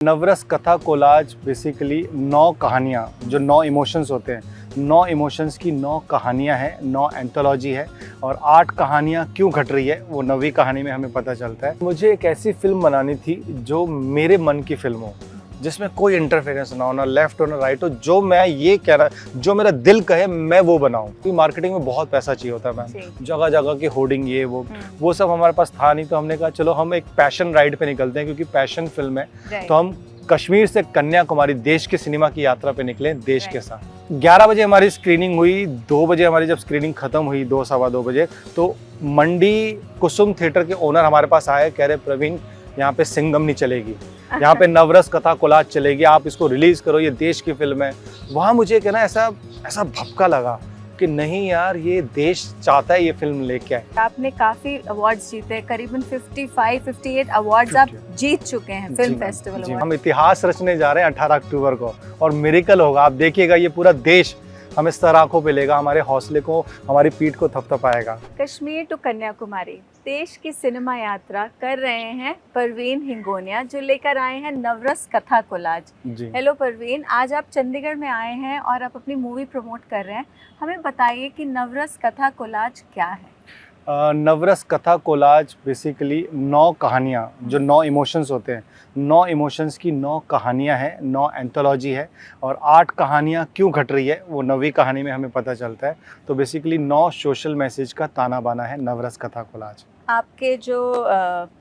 नवरस कथा collage basically 9 कहानियाँ जो 9 इमोशंस होते हैं, 9 इमोशंस की 9 कहानियाँ हैं, 9 एंथोलॉजी है और 8 कहानियाँ क्यों घट रही है वो 9वीं कहानी में हमें पता चलता है। मुझे एक ऐसी फिल्म बनानी थी जो मेरे मन की फिल्म हो, जिसमें कोई इंटरफेरेंस ना हो, ना लेफ्ट हो ना राइट हो, जो मैं ये कह रहा जो मेरा दिल कहे मैं वो बनाऊं। क्योंकि मार्केटिंग में बहुत पैसा चाहिए होता है मैम, जगह जगह की होर्डिंग ये वो सब हमारे पास था नहीं, तो हमने कहा चलो हम एक पैशन राइड पे निकलते हैं, क्योंकि पैशन फिल्म है। तो हम कश्मीर से कन्याकुमारी देश के सिनेमा की यात्रा पे निकले देश के साथ। 11 बजे हमारी स्क्रीनिंग हुई, 2 बजे हमारी जब स्क्रीनिंग खत्म हुई, 2 सवा 2 बजे, तो मंडी कुसुम थिएटर के ओनर हमारे पास आए, कह रहे प्रवीण यहाँ पे सिंघम नहीं चलेगी, यहाँ पे नवरस कथा कोलाज चलेगी, आप इसको रिलीज करो, ये देश की फिल्म है। वहाँ मुझे कहना ऐसा भपका लगा कि नहीं यार, ये देश चाहता है ये फिल्म लेके आए। आपने काफी अवार्ड्स जीते, करीबन 55-58 अवार्ड्स आप जीत चुके हैं फिल्म फेस्टिवल में। हम इतिहास रचने जा रहे हैं 18 अक्टूबर को, और मिरेकल होगा, आप देखिएगा। ये पूरा देश हमें सराखों पे लेगा, हमारे हौसले को, हमारी पीठ को थपथपाएगा। कश्मीर टू कन्याकुमारी देश की सिनेमा यात्रा कर रहे हैं परवीन हिंगोनिया, जो लेकर आए हैं नवरस कथा कोलाज। हेलो परवीन, आज आप चंडीगढ़ में आए हैं और आप अपनी मूवी प्रमोट कर रहे हैं। हमें बताइए कि नवरस कथा कोलाज क्या है? नवरस कथा कोलाज बेसिकली 9 कहानियाँ जो 9 इमोशंस होते हैं, 9 इमोशंस की 9 कहानियाँ हैं, 9 एंथोलॉजी है, और 8 कहानियाँ क्यों घट रही है वो 9वीं कहानी में हमें पता चलता है। तो बेसिकली 9 सोशल मैसेज का ताना बाना है नवरस कथा कोलाज। आपके जो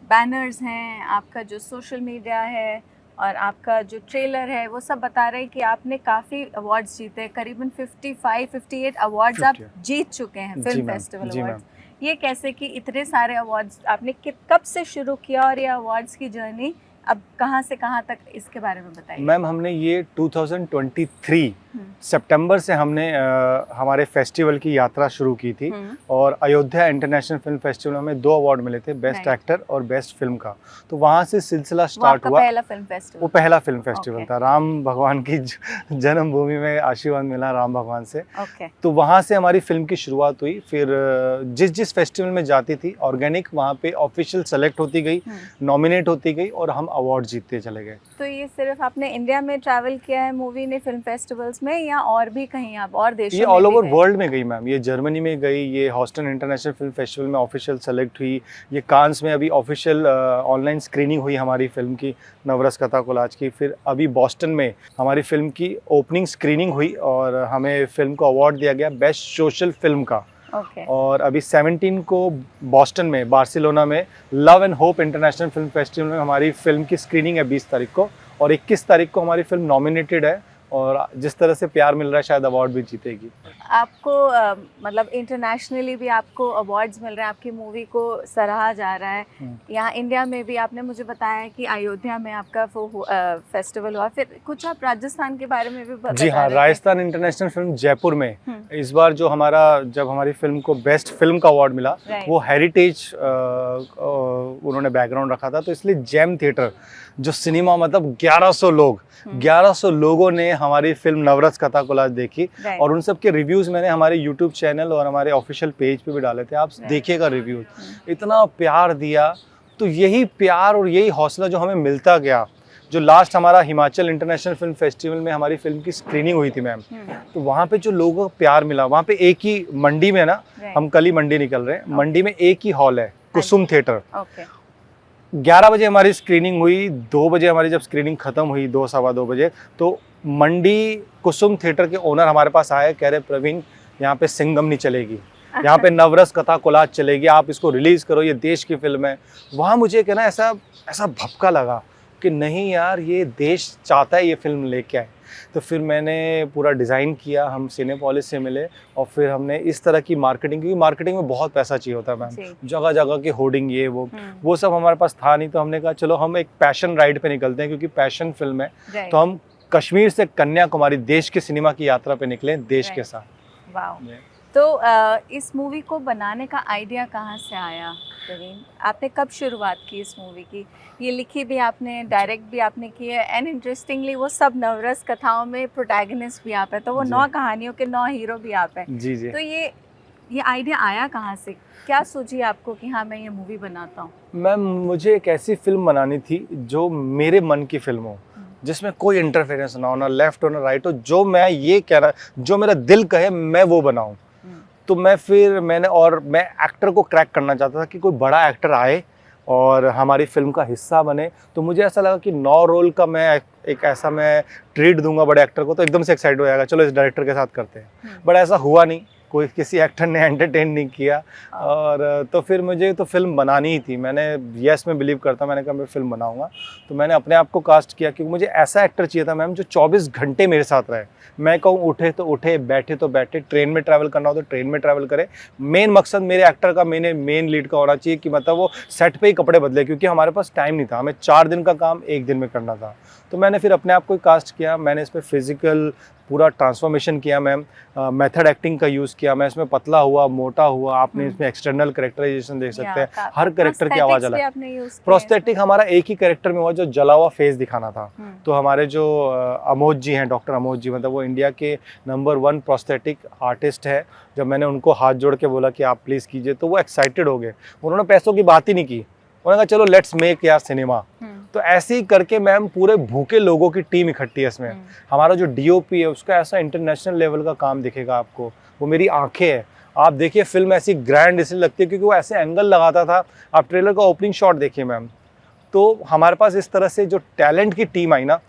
बैनर्स हैं, आपका जो सोशल मीडिया है और आपका जो ट्रेलर है, वो सब बता रहे हैं कि आपने काफ़ी अवार्ड्स जीते, करीबन 55-58 अवार्ड्स आप जीत चुके हैं फिल्म फेस्टिवल अवार्ड्स। ये कैसे कि इतने सारे अवार्ड्स आपने कब से शुरू किया, और ये अवार्ड्स की जर्नी अब कहाँ से कहाँ तक, इसके बारे में बताइए। मैम, हमने ये 2023 सितंबर से हमने हमारे फेस्टिवल की यात्रा शुरू की थी, और अयोध्या इंटरनेशनल फिल्म फेस्टिवल में हमें 2 अवार्ड मिले थे, बेस्ट एक्टर और बेस्ट फिल्म का। तो वहाँ से सिलसिला स्टार्ट हुआ। पहला फिल्म फेस्टिवल, वो पहला फिल्म फेस्टिवल था। राम भगवान की जन्मभूमि में आशीर्वाद मिला राम भगवान से। तो वहाँ से हमारी फिल्म की शुरुआत हुई। फिर जिस फेस्टिवल में जाती थी ऑर्गेनिक, वहाँ पे ऑफिशियल सेलेक्ट होती गई, नॉमिनेट होती गई, और हम अवार्ड जीतते चले गए। तो ये सिर्फ आपने इंडिया में ट्रैवल किया है मूवी ने फिल्म फेस्टिवल्स में, या और भी कहीं आप और देशों में? ये ऑल ओवर वर्ल्ड में गई मैम। ये जर्मनी में गई, ये हॉस्टन इंटरनेशनल फिल्म फेस्टिवल में ऑफिशियल सेलेक्ट हुई, ये कांस में अभी ऑफिशियल ऑनलाइन स्क्रीनिंग हुई हमारी फिल्म की नवरस कथा कोलाज की। फिर अभी बॉस्टन में हमारी फिल्म की ओपनिंग स्क्रीनिंग हुई, और हमें फिल्म को अवार्ड दिया गया बेस्ट सोशल फिल्म का। और अभी 17 को बॉस्टन में, बार्सिलोना में love and hope international film festival में हमारी फिल्म की स्क्रीनिंग है 20 तारीख को, और 21 तारीख को हमारी फिल्म नॉमिनेटेड है, और जिस तरह से प्यार मिल रहा है शायद अवार्ड भी जीतेगी। आपको मतलब इंटरनेशनली भी आपको अवार्ड्स मिल रहे हैं, आपकी मूवी को सराहा जा रहा है। यहाँ इंडिया में भी आपने मुझे बताया कि अयोध्या में आपका फेस्टिवल हुआ। फिर कुछ आप राजस्थान के बारे में भी बता? जी हाँ, राजस्थान इंटरनेशनल फिल्म जयपुर में इस बार जो जब हमारी फिल्म को बेस्ट फिल्म का अवार्ड मिला, वो हेरिटेज उन्होंने बैकग्राउंड रखा था, तो इसलिए जैम थिएटर जो सिनेमा, मतलब 1100 लोगों ने हमारी फिल्म नवरस कथा कोलाज देखी, और उन सब के रिव्यूज मैंने हमारे यूट्यूब चैनल और हमारे ऑफिशियल पेज पे भी डाले थे। आप देखिएगा रिव्यूज, इतना प्यार दिया। तो यही प्यार और यही हौसला जो हमें मिलता गया, जो लास्ट हमारा हिमाचल इंटरनेशनल फिल्म फेस्टिवल में हमारी फिल्म की स्क्रीनिंग हुई थी मैम, तो वहाँ पे जो लोगों को प्यार मिला, वहाँ पे एक ही मंडी में ना, हम कल ही मंडी निकल रहे हैं, मंडी में एक ही हॉल है, कुसुम थिएटर। 11 बजे हमारी स्क्रीनिंग हुई, 2 बजे हमारी जब स्क्रीनिंग खत्म हुई, 2 सवा 2 बजे, तो मंडी कुसुम थिएटर के ओनर हमारे पास आए, कह रहे प्रवीण यहाँ पे सिंघम नहीं चलेगी, यहाँ पे नवरस कथा कोलाज चलेगी, आप इसको रिलीज करो, ये देश की फिल्म है। वहाँ मुझे कहना ऐसा भपका लगा कि नहीं यार, ये देश चाहता है ये फिल्म लेके आए। तो फिर मैंने पूरा डिज़ाइन किया, हम सिनेपोलिस से मिले, और फिर हमने इस तरह की मार्केटिंग, क्योंकि मार्केटिंग में बहुत पैसा चाहिए होता है मैम, जगह जगह की होर्डिंग ये वो सब हमारे पास था नहीं। तो हमने कहा चलो हम एक पैशन राइड पे निकलते हैं, क्योंकि पैशन फिल्म है। तो हम कश्मीर से कन्याकुमारी देश के सिनेमा की यात्रा पे निकले देश के साथ। तो इस मूवी को बनाने का आइडिया कहाँ से आया प्रवीण? आपने कब शुरुआत की इस मूवी की? ये लिखी भी आपने, डायरेक्ट भी आपने की है, एंड इंटरेस्टिंगली वो सब नवरस कथाओं में प्रोटैगनिस्ट भी आप है, तो वो 9 कहानियों के 9 हीरो भी आप हैं। जी। तो ये आइडिया आया कहाँ से? क्या सोची आपको कि हाँ मैं ये मूवी बनाता हूँ? मैम, मुझे एक ऐसी फिल्म बनानी थी जो मेरे मन की फिल्म हो, जिसमें कोई इंटरफेरेंस ना हो, ना लेफ्ट हो ना राइट हो, जो मैं ये कह रहा, जो मेरा दिल कहे मैं वो बनाऊं। तो मैं एक्टर को क्रैक करना चाहता था कि कोई बड़ा एक्टर आए और हमारी फिल्म का हिस्सा बने। तो मुझे ऐसा लगा कि 9 रोल का मैं एक ऐसा मैं ट्रीट दूंगा बड़े एक्टर को, तो एकदम से एक्साइट हो जाएगा, चलो इस डायरेक्टर के साथ करते हैं। बट ऐसा हुआ नहीं, कोई किसी एक्टर ने एंटरटेन नहीं किया। और तो फिर मुझे तो फिल्म बनानी ही थी। मैं बिलीव करता, मैंने कहा मैं फिल्म बनाऊंगा। तो मैंने अपने आप को कास्ट किया, क्योंकि मुझे ऐसा एक्टर चाहिए था मैम जो 24 घंटे मेरे साथ रहे। मैं कहूँ उठे तो उठे, बैठे तो बैठे, ट्रेन में ट्रैवल करना हो तो ट्रेन में ट्रैवल करे। मेन मकसद मेरे एक्टर का, मेन लीड का होना चाहिए कि मतलब वो सेट पे ही कपड़े बदले, क्योंकि हमारे पास टाइम नहीं था, हमें 4 दिन का काम 1 दिन में करना था। तो मैंने फिर अपने आप को कास्ट किया। मैंने इसमें फिजिकल पूरा ट्रांसफॉर्मेशन किया मैम, मेथड एक्टिंग का यूज़ किया। मैं इसमें पतला हुआ, मोटा हुआ, आपने इसमें एक्सटर्नल कैरेक्टराइजेशन देख सकते हैं, हर कैरेक्टर की आवाज़ अलग। प्रोस्थेटिक हमारा एक ही कैरेक्टर में हुआ जो जला हुआ फेस दिखाना था। तो हमारे जो अमोद जी हैं, डॉक्टर अमोद जी, मतलब वो इंडिया के नंबर 1 प्रोस्थेटिक आर्टिस्ट है। जब मैंने उनको हाथ जोड़ के बोला कि आप प्लीज़ कीजिए, तो वो एक्साइटेड हो गए। उन्होंने पैसों की बात ही नहीं की, उन्होंने कहा चलो लेट्स मेक यार सिनेमा। तो ऐसे ही करके मैम पूरे भूखे लोगों की टीम इकट्ठी है इसमें। हमारा जो डीओपी है उसका ऐसा इंटरनेशनल लेवल का काम दिखेगा आपको। वो मेरी आंखें है, आप देखिए फिल्म ऐसी ग्रैंड इसलिए लगती है क्योंकि वो ऐसे एंगल लगाता था। आप ट्रेलर का ओपनिंग शॉट देखिए मैम, तो हमारे पास इस तरह से जो टैलेंट की टीम आई ना,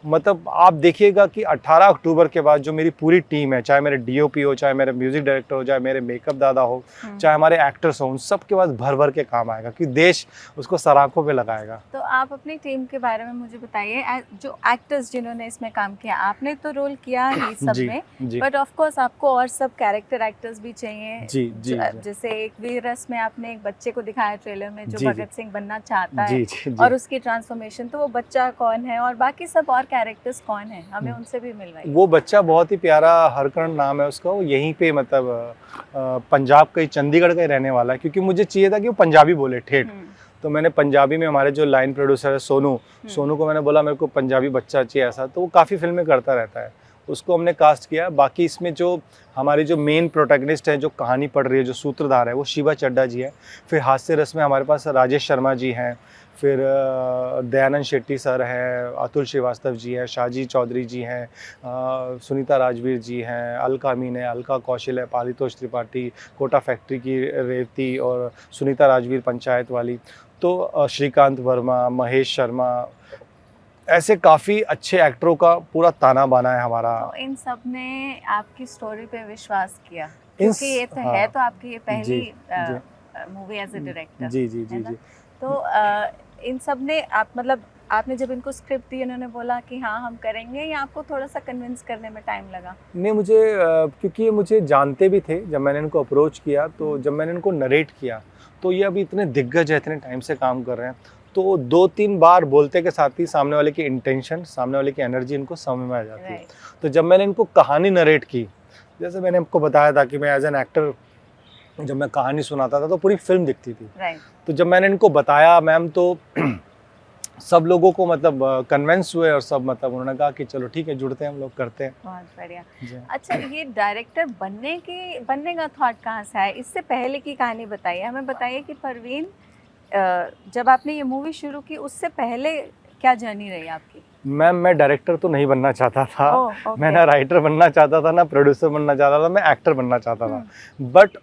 मतलब आप देखिएगा कि 18 अक्टूबर के बाद जो मेरी पूरी टीम है, चाहे मेरे डीओपी हो, चाहे मेरे म्यूजिक डायरेक्टर हो, चाहे मेरे मेकअप दादा हो, चाहे हमारे एक्टर्स हो, उन सब के बाद भर भर के काम आएगा कि देश उसको सराखों पे लगाएगा। तो आप अपनी टीम के बारे में मुझे बताइए, जो एक्टर्स जिन्होंने इसमें काम किया, आपने तो रोल किया ही सब में, बट ऑफ कोर्स आपको और सब कैरेक्टर एक्टर्स भी चाहिए। जी जी, जैसे एक वीर रस में आपने एक बच्चे को दिखाया ट्रेलर में जो भगत सिंह बनना चाहता है, और उसकी ट्रांसफॉर्मेशन, तो वो बच्चा कौन है और बाकी सब और कैरेक्टर्स कौन है, हमें उनसे भी मिलवाइए। वो बच्चा बहुत ही प्यारा, हरकरण नाम है उसका, वो यहीं पे मतलब पंजाब का ही, चंडीगढ़ का ही रहने वाला है, क्योंकि मुझे चाहिए था कि वो पंजाबी बोले ठेठ। तो मैंने पंजाबी में, हमारे जो लाइन प्रोड्यूसर है सोनू को मैंने बोला मेरे को पंजाबी बच्चा चाहिए ऐसा, तो वो काफ़ी फिल्में करता रहता है, उसको हमने कास्ट किया। बाकी इसमें जो हमारी जो मेन प्रोटैगनिस्ट है, जो कहानी पढ़ रही है, जो सूत्रधार है, वो शिवा चड्डा जी है। फिर हास्य रस में हमारे पास राजेश शर्मा जी हैं, फिर दयानंद शेट्टी सर हैं, अतुल श्रीवास्तव जी हैं, शाजी चौधरी जी हैं, सुनीता राजवीर जी हैं, अलका अमीन है, अलका कौशल है, पारितोष त्रिपाठी, कोटा फैक्ट्री की रेवती, और सुनीता राजवीर पंचायत वाली, तो श्रीकांत वर्मा, महेश शर्मा, ऐसे काफ़ी अच्छे एक्टरों का पूरा ताना बाना है हमारा। तो इन सब ने आपकी स्टोरी पे विश्वास किया, क्योंकि ये तो है, तो आपकी ये पहली मूवी एज ए डायरेक्टर। जी जी जी जी। तो इन सब ने, आप मतलब आपने जब इनको स्क्रिप्ट दी, उन्होंने बोला कि हाँ हम करेंगे, या आपको थोड़ा सा कन्विंस करने में टाइम लगा? नहीं, मुझे क्योंकि ये मुझे जानते भी थे, जब मैंने इनको अप्रोच किया, तो जब मैंने इनको नरेट किया, तो ये अभी इतने दिग्गज है, इतने टाइम से काम कर रहे हैं, तो 2-3 बार बोलते के साथ ही सामने वाले की इंटेंशन, सामने वाले की एनर्जी इनको समझ में आ जाती है। तो जब मैंने इनको कहानी नरेट की, जैसे मैंने आपको बताया था कि मैं एज एन एक्टर जब मैं कहानी सुनाता था तो पूरी फिल्म दिखती थी। तो जब मैंने इनको बताया मैम, तो सब लोगों को मतलब कन्विंस हुए, और सब मतलब उन्होंने कहा कि चलो ठीक है, जुड़ते हैं हम लोग, करते हैं। बहुत बढ़िया। अच्छा, ये डायरेक्टर बनने का थॉट कहाँ से आया? इससे पहले की कहानी बताइए हमें। बताइए कि परवीन, जब आपने ये मूवी शुरू की, उससे पहले क्या जर्नी रही आपकी? मैम, मैं डायरेक्टर तो नहीं बनना चाहता था। मैं ना राइटर बनना चाहता था, ना प्रोड्यूसर बनना चाहता था, मैं एक्टर बनना चाहता था। बट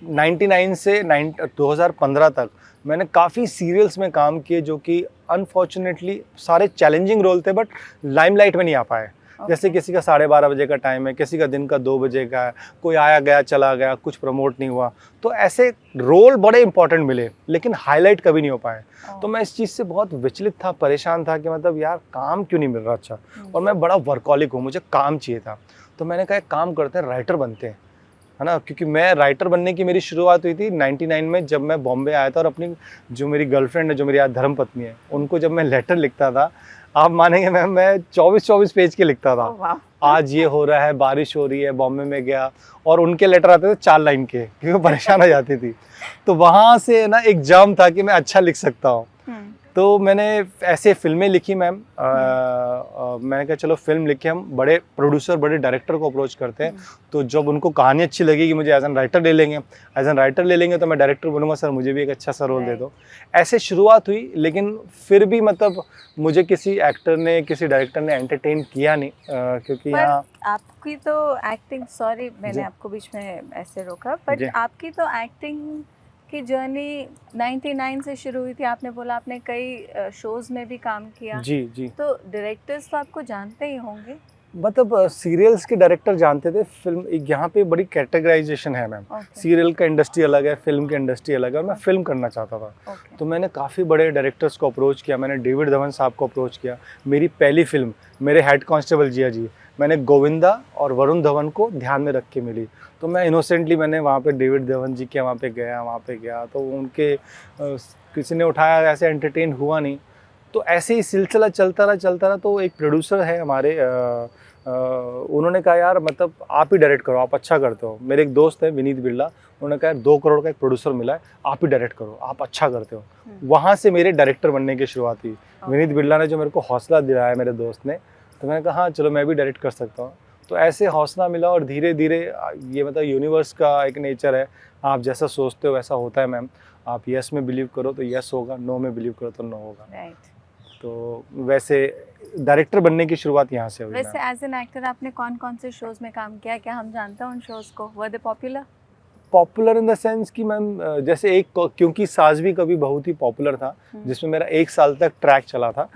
99 से 2015 तक मैंने काफ़ी सीरियल्स में काम किए, जो कि अनफॉर्चुनेटली सारे चैलेंजिंग रोल थे, बट लाइमलाइट में नहीं आ पाए। जैसे किसी का 12:30 बजे का टाइम है, किसी का दिन का 2 बजे का है, कोई आया गया चला गया, कुछ प्रमोट नहीं हुआ। तो ऐसे रोल बड़े इंपॉर्टेंट मिले, लेकिन हाईलाइट कभी नहीं हो पाए। तो मैं इस चीज़ से बहुत विचलित था, परेशान था कि मतलब यार काम क्यों नहीं मिल रहा अच्छा। और मैं बड़ा वर्कॉलिक हूँ, मुझे काम चाहिए था। तो मैंने कहा एक काम करते हैं, राइटर बनते हैं, है ना। क्योंकि मैं राइटर बनने की मेरी शुरुआत हुई थी 99 में, जब मैं बॉम्बे आया था, और अपनी जो मेरी गर्लफ्रेंड है, जो मेरी आज धर्मपत्नी है, उनको जब मैं लेटर लिखता था, आप मानेंगे मैम, मैं 24 पेज के लिखता था। आज ये हो रहा है, बारिश हो रही है, बॉम्बे में गया, और उनके लेटर आते थे 4 लाइन के, क्योंकि परेशान हो जाती थी। तो वहाँ से ना एक जर्म था कि मैं अच्छा लिख सकता हूँ। तो मैंने ऐसे फिल्में लिखी मैम। मैंने कहा चलो फिल्म लिखे, हम बड़े प्रोड्यूसर बड़े डायरेक्टर को अप्रोच करते हैं, तो जब उनको कहानी अच्छी लगेगी मुझे एज एन राइटर ले लेंगे, तो मैं डायरेक्टर बनूंगा, सर मुझे भी एक अच्छा सा रोल दे दो। ऐसे शुरुआत हुई, लेकिन फिर भी मतलब मुझे किसी एक्टर ने किसी डायरेक्टर ने एंटरटेन किया नहीं, क्योंकि यहाँ आपकी तो एक्टिंग, सॉरी मैंने आपको बीच में ऐसे रोका, बट आपकी तो एक्टिंग की जर्नी 99 से शुरू हुई थी। आपने बोला आपने कई शोज में भी काम किया। जी जी। तो डायरेक्टर्स तो आपको जानते ही होंगे। मतलब सीरियल्स के डायरेक्टर जानते थे, फिल्म यहाँ पे बड़ी कैटेगराइजेशन है मैम। सीरियल का इंडस्ट्री अलग है, फिल्म की इंडस्ट्री अलग है, और मैं फिल्म करना चाहता था। तो मैंने काफ़ी बड़े डायरेक्टर्स को अप्रोच किया। मैंने डेविड धवन साहब को अप्रोच किया। मेरी पहली फिल्म मेरे हेड कांस्टेबल जिया जी, मैंने गोविंदा और वरुण धवन को ध्यान में रख के मिली। तो मैं इनोसेंटली मैंने वहाँ पे डेविड धवन जी के वहाँ पे गया, तो उनके किसी ने उठाया, ऐसे एंटरटेन हुआ नहीं। तो ऐसे ही सिलसिला चलता रहा। तो एक प्रोड्यूसर है हमारे, उन्होंने कहा यार मतलब आप ही डायरेक्ट करो, आप अच्छा करते हो। मेरे एक दोस्त है विनीत बिरला, उन्होंने कहा 2 करोड़ का एक प्रोड्यूसर मिला है, आप ही डायरेक्ट करो, आप अच्छा करते हो। वहाँ से मेरे डायरेक्टर बनने की शुरुआत हुई। विनीत बिरला ने जो मेरे को हौसला दिलाया, मेरे दोस्त ने, तो मैंने कहा हाँ चलो मैं भी डायरेक्ट कर सकता हूँ। तो ऐसे हौसला मिला, और धीरे धीरे ये मतलब यूनिवर्स का एक नेचर है, आप जैसा सोचते हो वैसा होता है मैम। आप यस में बिलीव करो तो यस होगा, नो में बिलीव करो तो नो होगा। तो वैसे डायरेक्टर बनने की शुरुआत यहाँ से हुई। वैसे एज एन एक्टर आपने कौन से शोज में काम किया, क्या हम जानते हैं उन शोज को? वर दे पॉपुलर इन द सेंस कि मैम जैसे एक क्योंकि सास भी कभी बहुत ही पॉपुलर था, जिसमें मेरा 1 साल तक ट्रैक चला था,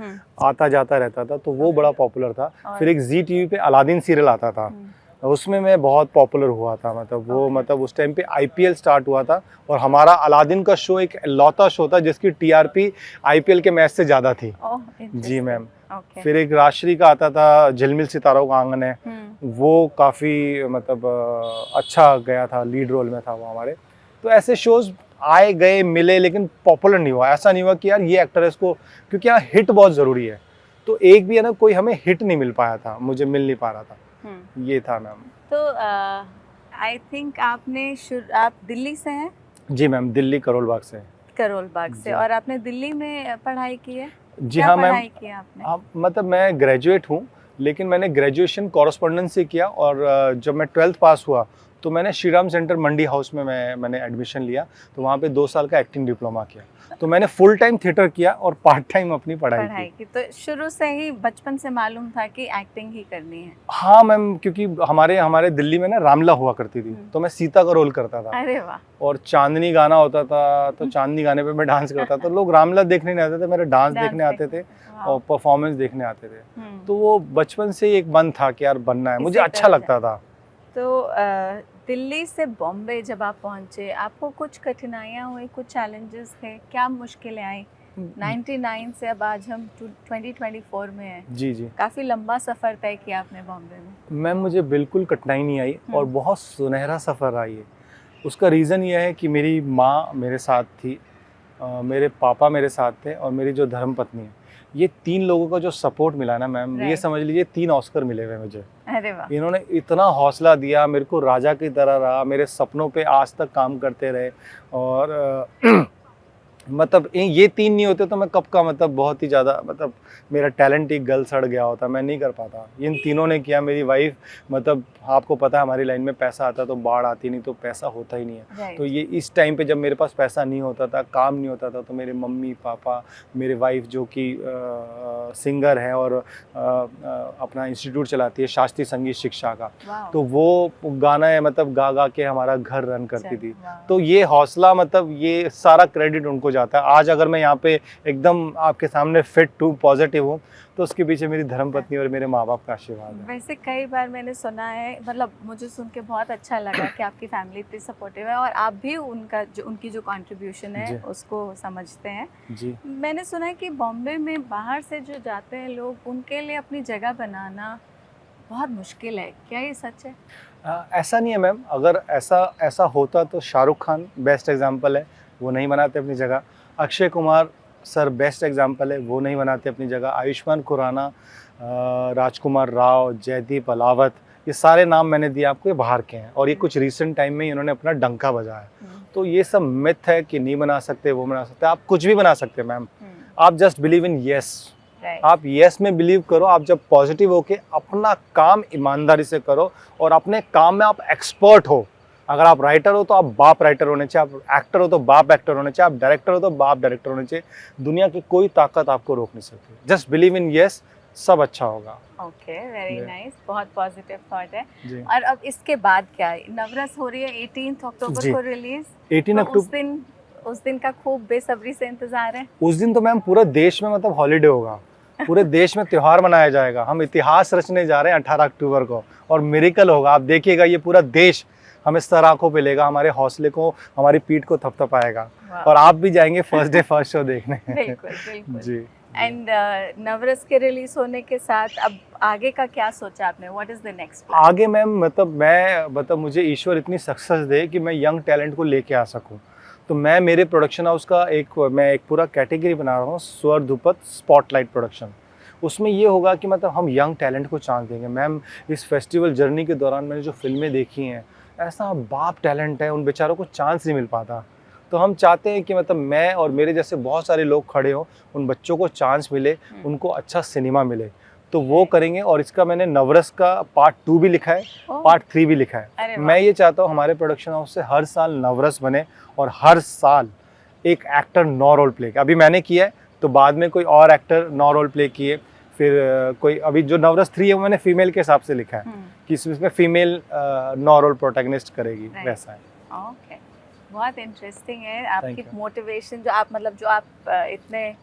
आता जाता रहता था, तो वो बड़ा पॉपुलर था। फिर एक जी टीवी पे अलादीन सीरियल आता था, उसमें मैं बहुत पॉपुलर हुआ था। मतलब वो मतलब उस टाइम पे आईपीएल स्टार्ट हुआ था, और हमारा अलादीन का शो एक लौता शो था जिसकी टीआरपी आईपीएल के मैच से ज़्यादा थी। जी मैम। फिर एक राजश्री का आता था, झिलमिल सितारों का आंगन है, वो काफ़ी मतलब अच्छा गया था, लीड रोल में था वो हमारे। तो ऐसे शोज आए गए मिले, लेकिन पॉपुलर नहीं हुआ। ऐसा नहीं हुआ कि यार ये एक्टर है, इसको, क्योंकि यहाँ हिट बहुत ज़रूरी है। तो एक भी है ना, कोई हमें हिट नहीं मिल पाया था, मुझे मिल नहीं पा रहा था। ये था मैम। तो आई थिंक आप दिल्ली से हैं? जी मैम, दिल्ली करोल बाग से। और आपने दिल्ली में पढ़ाई की है? जी हाँ मैम। पढ़ाई की आपने? हाँ, मतलब मैं ग्रेजुएट हूँ, लेकिन मैंने ग्रेजुएशन कॉरेस्पॉन्डेंस से किया, और जब मैं 12th पास हुआ तो मैंने श्री राम सेंटर मंडी हाउस में मैंने एडमिशन लिया। तो वहाँ पे 2 साल का एक्टिंग डिप्लोमा किया। तो मैंने फुल टाइम थिएटर किया और पार्ट टाइम अपनी पढ़ाई की। तो शुरू से ही बचपन से मालूम था कि एक्टिंग ही करनी है? हाँ मैम, क्योंकि हमारे दिल्ली में ना रामला हुआ करती थी, तो मैं सीता का रोल करता था। अरे वाह। और चांदनी गाना होता था, तो चांदनी गाने पे मैं डांस करता था। तो लोग रामला देखने नहीं आते थे, मेरे डांस देखने आते थे और परफॉर्मेंस देखने आते थे। तो वो बचपन से ही एक मन था कि यार बनना है, मुझे अच्छा लगता था। तो दिल्ली से बॉम्बे जब आप पहुंचे, आपको कुछ कठिनाइयाँ हुई, कुछ चैलेंजेस थे, क्या मुश्किलें आई? 99 से अब आज हम 2024 में हैं। जी जी। काफ़ी लंबा सफ़र तय किया आपने बॉम्बे में। मैम मुझे बिल्कुल कठिनाई नहीं आई, और बहुत सुनहरा सफ़र आई है। उसका रीज़न ये है कि मेरी माँ मेरे साथ थी, मेरे पापा मेरे साथ थे, और मेरी जो धर्मपत्नी है। ये 3 लोगों का जो सपोर्ट मिला ना मैम, ये समझ लीजिए 3 ऑस्कर मिले हुए मुझे। अरे वाह। इन्होंने इतना हौसला दिया, मेरे को राजा की तरह रहा, मेरे सपनों पे आज तक काम करते रहे। और मतलब ये 3 नहीं होते तो मैं कब का मतलब बहुत ही ज़्यादा मतलब मेरा टैलेंट ही गल सड़ गया होता, मैं नहीं कर पाता। इन तीनों ने किया। मेरी वाइफ, मतलब आपको पता है हमारी लाइन में पैसा आता तो बाढ़ आती नहीं, तो पैसा होता ही नहीं है। तो ये इस टाइम पे जब मेरे पास पैसा नहीं होता था, काम नहीं होता था, तो मेरे मम्मी पापा, मेरे वाइफ जो कि सिंगर है और अपना इंस्टीट्यूट चलाती है शास्त्रीय संगीत शिक्षा का, तो वो गाना है मतलब गा गा के हमारा घर रन करती थी। तो ये हौसला, मतलब ये सारा क्रेडिट उनको जाता है। आज अगर मैं यहाँ पे एकदम आपके सामने फिट हूँ, पॉजिटिव हूँ, तो उसके पीछे मेरी धर्मपत्नी और मेरे माँ बाप का आशीर्वाद है। वैसे कई बार मैंने सुना है, मतलब मुझे सुन के बहुत अच्छा लगा कि आपकी फैमिली इतनी सपोर्टिव है और आप भी उनकी जो कंट्रीब्यूशन है उसको समझते हैं जी। मैंने सुना है कि बॉम्बे में बाहर से जो जाते हैं लोग, उनके लिए अपनी जगह बनाना बहुत मुश्किल है, क्या ये सच है? ऐसा नहीं है मैम। अगर ऐसा होता तो शाहरुख खान बेस्ट एग्जाम्पल है, वो नहीं बनाते अपनी जगह। Akshay Kumar sir best example है, वो नहीं बनाते अपनी जगह। आयुष्मान खुराना, राजकुमार राव, जयदीप अलावत, ये सारे नाम मैंने दिए आपको, ये बाहर के हैं और ये कुछ रीसेंट टाइम में इन्होंने अपना डंका बजाया। तो ये सब मिथ है कि नहीं बना सकते, वो बना सकते। आप कुछ भी बना सकते हैं मैम। आप just believe in yes. Right, आप यस में बिलीव करो। आप जब पॉजिटिव होके अपना काम ईमानदारी से करो और अपने काम में आप एक्सपर्ट हो। अगर आप राइटर हो तो आप बाप राइटर होने चाहिए, आप एक्टर हो तो बाप एक्टर होने चाहिए, आप डायरेक्टर हो तो बाप डायरेक्टर होने चाहिए। दुनिया की कोई ताकत आपको रोक नहीं सकती। जस्ट बिलीव इन यस, सब अच्छा होगा। Okay, very Yeah. नाइस, बहुत पॉजिटिव थॉट है। जी। और अब इसके बाद क्या है? नवरस हो रही है 18 अक्टूबर जी। को रिलीज। 18 तो अक्टूबर उस दिन का खूब बेसब्री से इंतजार है। उस दिन तो मैम पूरा देश में मतलब हॉलीडे होगा। पूरे देश में त्योहार मनाया जाएगा। हम इतिहास रचने जा रहे हैं 18 अक्टूबर को और मिरेकल होगा। आप देखिएगा, ये पूरा देश हमें सर आंखों पे लेगा, हमारे हौसले को, हमारी पीठ को थपथपाएगा और आप भी जाएंगे फर्स्ट डे फर्स्ट शो देखने। बिल्कुल बिल्कुल जी। एंड नवरस के रिलीज होने के साथ अब आगे का क्या सोचा आपने? What is the next? आगे मैम मतलब मुझे ईश्वर इतनी सक्सेस दे कि मैं यंग टैलेंट को लेके आ सकूं। तो मैं मेरे प्रोडक्शन हाउस का एक पूरा कैटेगरी बना रहा हूँ, स्वर धुपद स्पॉटलाइट प्रोडक्शन। उसमें ये होगा कि मतलब हम यंग टैलेंट को चांस देंगे। मैम इस फेस्टिवल जर्नी के दौरान मैंने जो फिल्में देखी हैं, ऐसा बाप टैलेंट है, उन बेचारों को चांस नहीं मिल पाता। तो हम चाहते हैं कि मतलब मैं और मेरे जैसे बहुत सारे लोग खड़े हों, उन बच्चों को चांस मिले, उनको अच्छा सिनेमा मिले, तो वो करेंगे। और इसका मैंने नवरस का पार्ट 2 भी लिखा है, पार्ट 3 भी लिखा अरे है। वाह। मैं ये चाहता हूँ हमारे प्रोडक्शन हाउस से हर साल नवरस बने और हर साल एक एक्टर 9 रोल प्ले किया। अभी मैंने किया है, तो बाद में कोई और एक्टर 9 रोल प्ले किए। फिर कोई अभी जो नवरस 3 है वो मैंने फीमेल के हिसाब से लिखा है कि इसमें फीमेल 9 रोल प्रोटैगनिस्ट करेगी, Right. वैसा है। ओके, बहुत इंटरेस्टिंग है Thank आपकी you. मोटिवेशन, जो आप इतने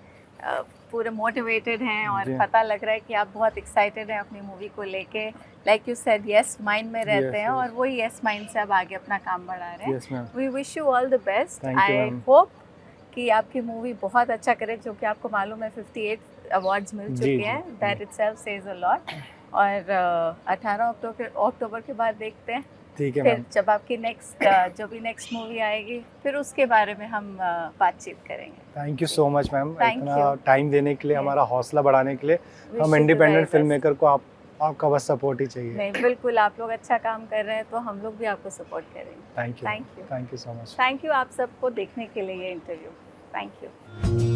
पूरे मोटिवेटेड हैं और जी। पता लग रहा है कि आप बहुत एक्साइटेड हैं अपनी मूवी को लेके। Like you said, yes mind में रहते हैं yes. और वही यस माइंड से अब आगे अपना काम बढ़ा रहे हैं। Yes ma'am. We wish you all the best. Thank you, I ma'am. Hope कि आपकी मूवी बहुत अच्छा करे, जो कि आपको मालूम है 58 अवार्ड्स मिल जी, चुके जी, हैं। That itself says a lot. और 18 अक्टूबर के बाद देखते हैं ठीक है फिर मैम। जब आपकी जो भी नेक्स्ट मूवी आएगी, फिर उसके बारे में हम बातचीत करेंगे। Thank you so much ma'am, Thank इतना you. टाइम देने के लिए, Yes. हमारा हौसला बढ़ाने के लिए। Wish you हम the independent very film best. Maker को आपका बस सपोर्ट ही चाहिए। नहीं, बिल्कुल, आप लोग अच्छा काम कर रहे हैं तो हम लोग भी आपको सपोर्ट करेंगे। Thank you. Thank you. Thank you so much. Thank you आप सबको देखने के लिए ये इंटरव्यू। Thank you.